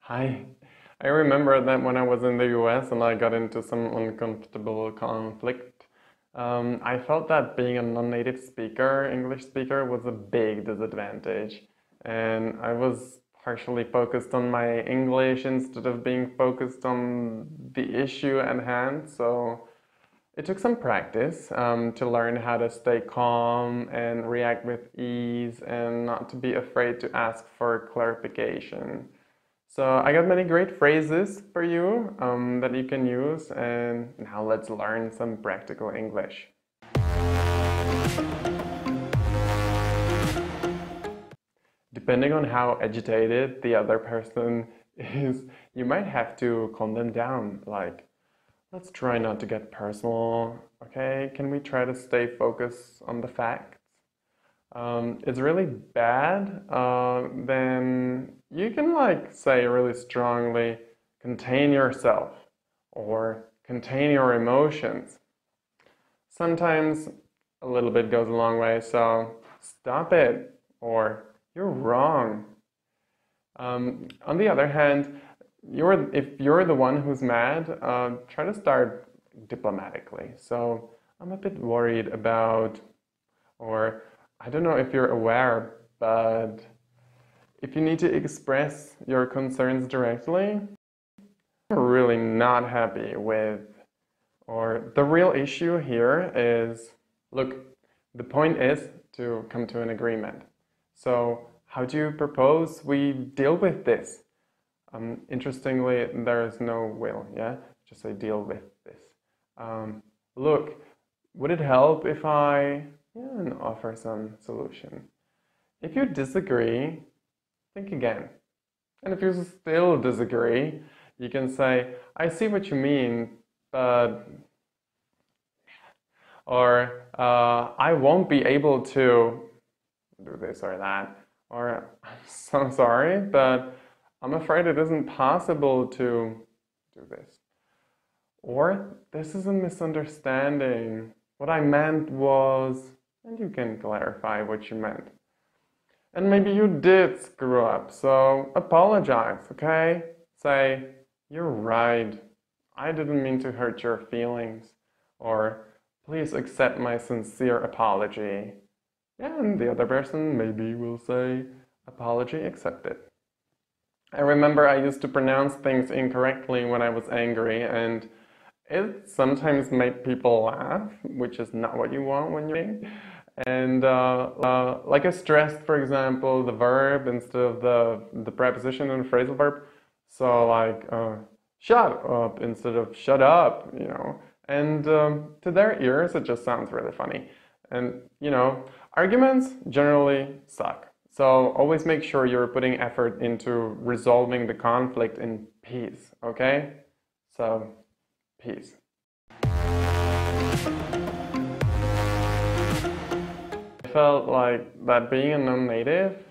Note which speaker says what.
Speaker 1: Hi. I remember that when I was in the US and I got into some uncomfortable conflict, I felt that being a non-native speaker, English speaker, was a big disadvantage. And I was partially focused on my English instead of being focused on the issue at hand. So it took some practice to learn how to stay calm and react with ease and not to be afraid to ask for clarification. So I got many great phrases for you that you can use, and now let's learn some practical English. Depending on how agitated the other person is, you might have to calm them down. Like, let's try not to get personal, okay? Can we try to stay focused on the facts? It's really bad, then you can say really strongly, contain yourself or contain your emotions. Sometimes a little bit goes a long way, so stop it or you're wrong. On the other hand, if you're the one who's mad, try to start diplomatically. So I'm a bit worried about, or I don't know if you're aware, but if you need to express your concerns directly, you're really not happy with, or the real issue here is, look, the point is to come to an agreement. So how do you propose we deal with this? Interestingly, there is no will, yeah? Just say deal with this. Look, would it help if I and offer some solution? If you disagree, think again. And if you still disagree, you can say, I see what you mean, but... Or, I won't be able to do this or that. Or, I'm so sorry, but I'm afraid it isn't possible to do this. Or, this is a misunderstanding. What I meant was... And you can clarify what you meant. And maybe you did screw up, so apologize, okay? Say, you're right. I didn't mean to hurt your feelings. Or, please accept my sincere apology. And the other person maybe will say, apology accepted. I remember I used to pronounce things incorrectly when I was angry, and it sometimes made people laugh, which is not what you want when you're angry. And like I stressed, for example, the verb instead of the preposition and phrasal verb. So like, shut up instead of shut up, you know. And to their ears, it just sounds really funny. And, you know, arguments generally suck. So always make sure you're putting effort into resolving the conflict in peace, okay? So, peace. I felt like that being a non-native